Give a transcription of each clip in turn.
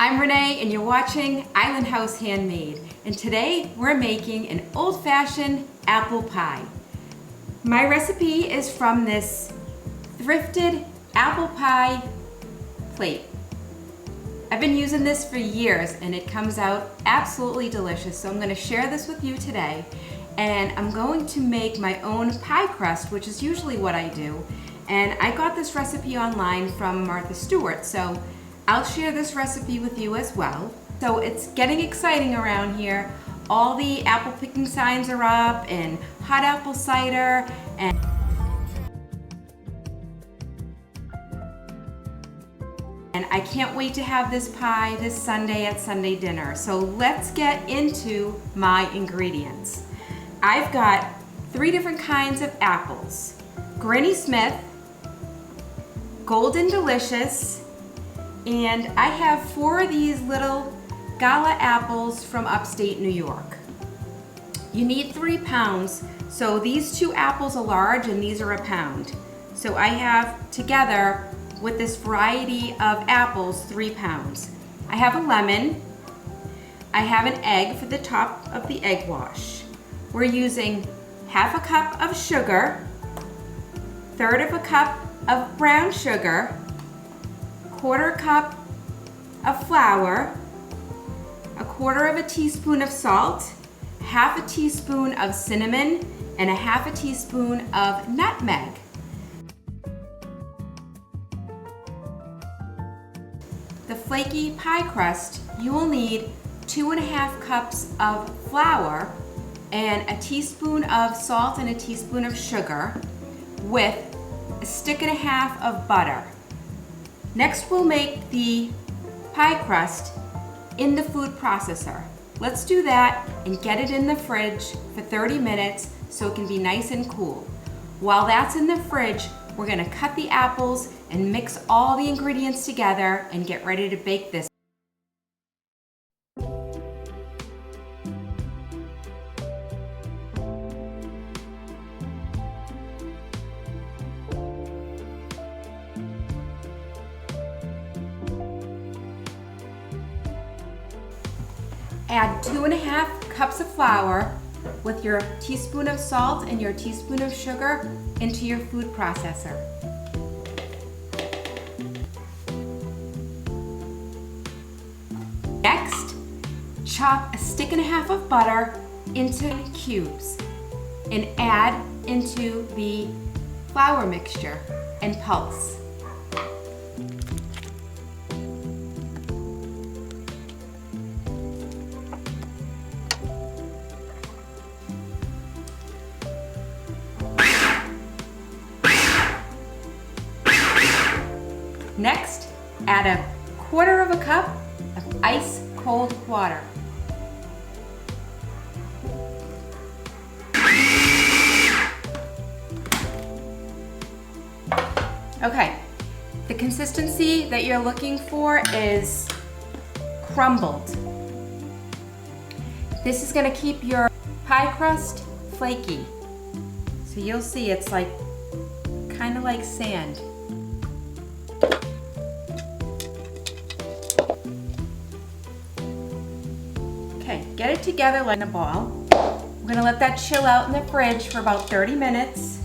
I'm Renee and you're watching Island House Handmade, and today we're making an old-fashioned apple pie. My recipe is from this thrifted apple pie plate. I've been using this for years and it comes out absolutely delicious, so I'm going to share this with you today. And I'm going to make my own pie crust, which is usually what I do. And I got this recipe online from Martha Stewart, so I'll share this recipe with you as well. So it's getting exciting around here. All the apple picking signs are up and hot apple cider and I can't wait to have this pie this Sunday at Sunday dinner. So let's get into my ingredients. I've got 3 different kinds of apples: Granny Smith, Golden Delicious, and I have 4 of these little Gala apples from upstate New York. You need 3 pounds, so these 2 apples are large and these are a pound. So I have together with this variety of apples 3 pounds. I have a lemon. I have an egg for the top of the egg wash. We're using 1/2 cup of sugar, 1/3 cup of brown sugar, 1/4 cup of flour, 1/4 teaspoon of salt, 1/2 teaspoon of cinnamon, and 1/2 teaspoon of nutmeg. The flaky pie crust, you will need 2.5 cups of flour and a teaspoon of salt and a teaspoon of sugar with 1.5 sticks of butter. Next, we'll make the pie crust in the food processor. Let's do that and get it in the fridge for 30 minutes so it can be nice and cool. While that's in the fridge, we're gonna cut the apples and mix all the ingredients together and get ready to bake this. Add 2.5 cups of flour with your teaspoon of salt and your teaspoon of sugar into your food processor. Next, chop 1.5 sticks of butter into cubes and add into the flour mixture and pulse. Next, add 1/4 cup of ice cold water. Okay, the consistency that you're looking for is crumbled. This is gonna keep your pie crust flaky. So you'll see it's kind of like sand. Okay, get it together like a ball. We're gonna let that chill out in the fridge for about 30 minutes.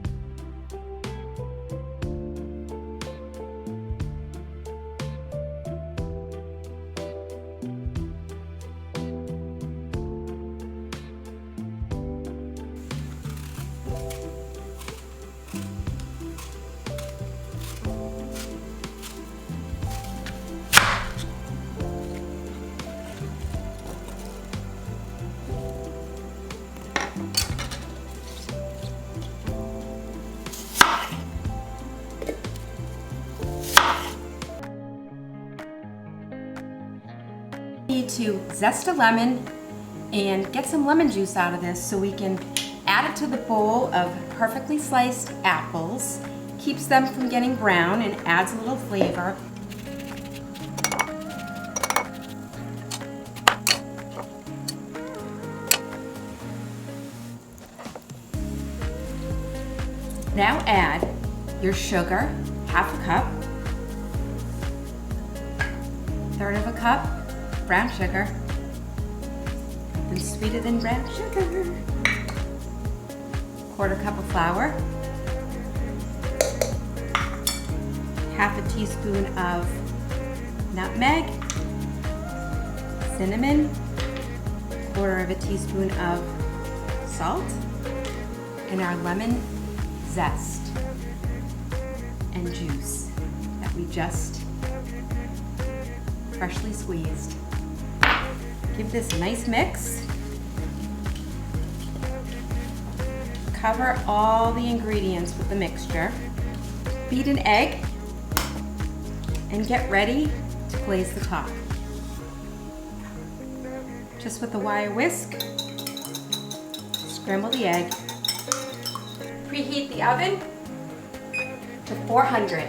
Need to zest a lemon and get some lemon juice out of this so we can add it to the bowl of perfectly sliced apples. Keeps them from getting brown and adds a little flavor. Now add your sugar, 1/2 cup, 1/3 cup brown sugar. Nothing sweeter than brown sugar. Quarter cup of flour. Half a teaspoon of nutmeg. Cinnamon. Quarter of a teaspoon of salt. And our lemon zest and juice that we just freshly squeezed. Give this a nice mix. Cover all the ingredients with the mixture. Beat an egg and get ready to glaze the top. Just with a wire whisk, scramble the egg. Preheat the oven to 400.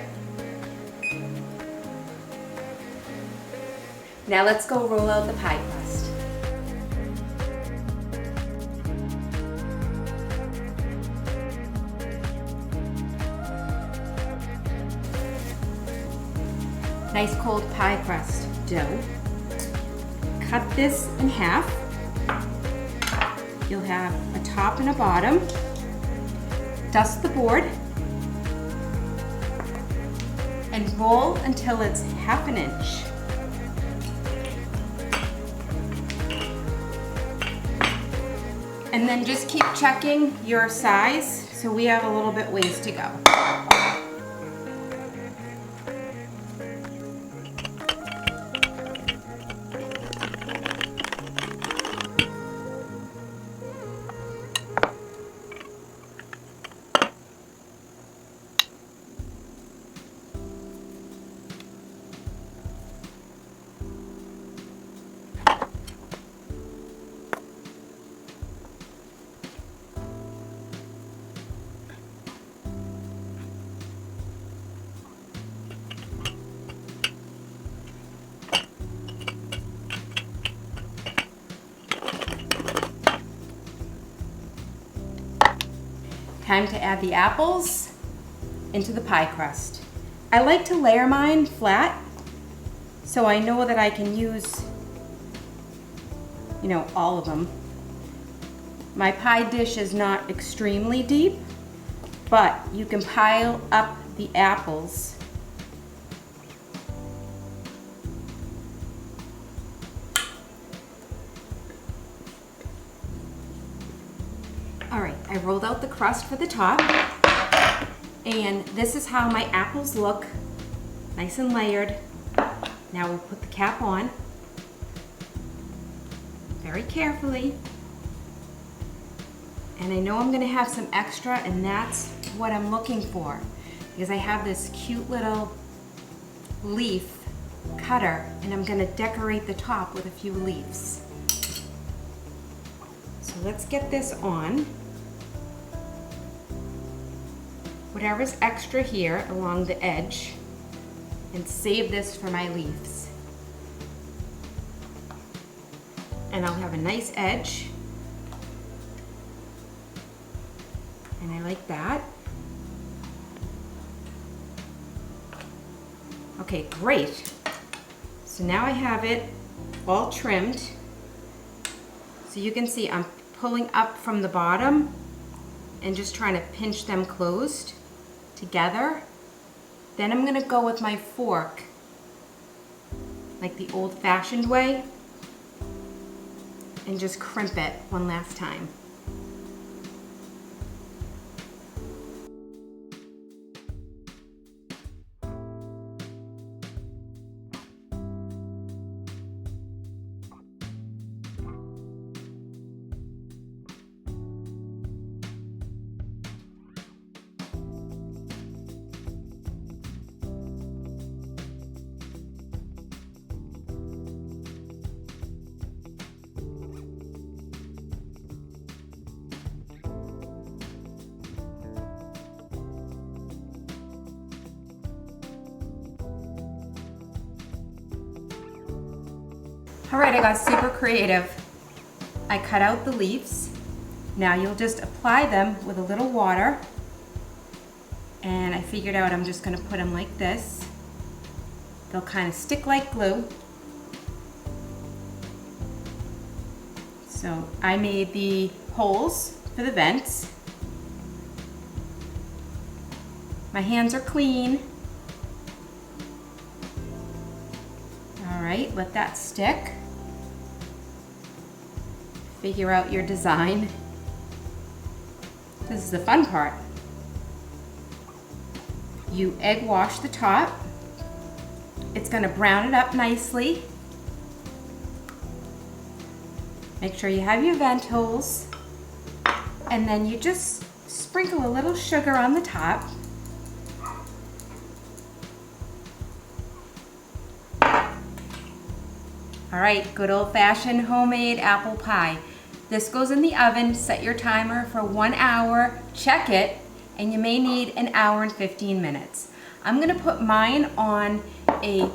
Now let's go roll out the pie crust. Nice cold pie crust dough. Cut this in half. You'll have a top and a bottom. Dust the board and roll until it's half an inch. And then just keep checking your size, so we have a little bit ways to go. Time to add the apples into the pie crust. I like to layer mine flat so I know that I can use, all of them. My pie dish is not extremely deep, but you can pile up the apples. All right, I rolled out the crust for the top, and this is how my apples look, nice and layered. Now we'll put the cap on, very carefully. And I know I'm gonna have some extra, and that's what I'm looking for, because I have this cute little leaf cutter, and I'm gonna decorate the top with a few leaves. So let's get this on. Whatever's extra here along the edge, and save this for my leaves. And I'll have a nice edge. And I like that. Okay, great. So now I have it all trimmed. So you can see I'm pulling up from the bottom and just trying to pinch them closed together. Then I'm gonna go with my fork, like the old-fashioned way, and just crimp it one last time. All right, I got super creative. I cut out the leaves. Now you'll just apply them with a little water. And I figured out I'm just gonna put them like this. They'll kind of stick like glue. So I made the holes for the vents. My hands are clean. All right, let that stick. Figure out your design. This is the fun part. You egg wash the top. It's gonna brown it up nicely. Make sure you have your vent holes. And then you just sprinkle a little sugar on the top. All right, good old-fashioned homemade apple pie. This goes in the oven. Set your timer for 1 hour, check it, and you may need an hour and 15 minutes. I'm gonna put mine on a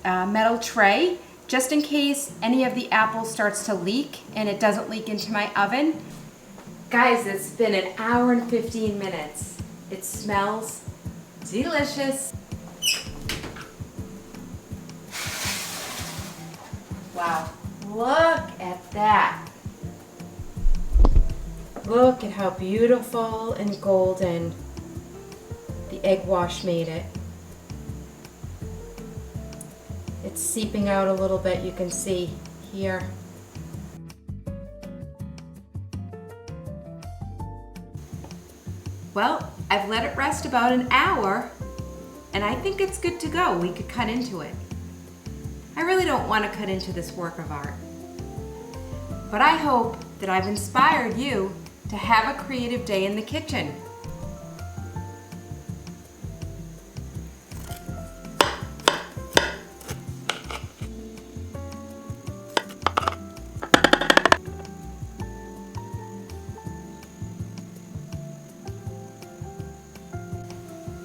metal tray just in case any of the apple starts to leak and it doesn't leak into my oven. Guys, it's been an hour and 15 minutes. It smells delicious. Wow, look at that. Look at how beautiful and golden the egg wash made it. It's seeping out a little bit, you can see here. Well, I've let it rest about an hour and I think it's good to go. We could cut into it. I really don't want to cut into this work of art, but I hope that I've inspired you to have a creative day in the kitchen.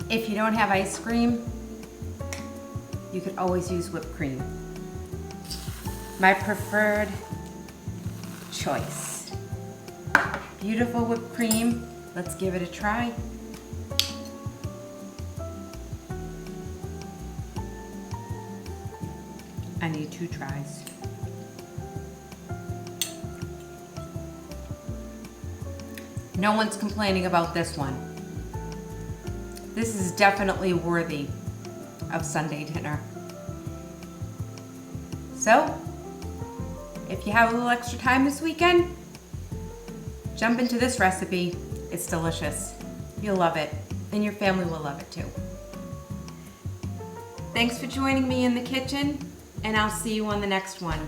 If you don't have ice cream, you could always use whipped cream. My preferred choice. Beautiful whipped cream. Let's give it a try. I need 2 tries. No one's complaining about this one. This is definitely worthy of Sunday dinner. So, if you have a little extra time this weekend, jump into this recipe. It's delicious. You'll love it, and your family will love it too. Thanks for joining me in the kitchen, and I'll see you on the next one.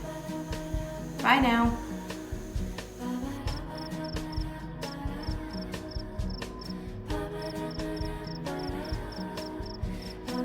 Bye now.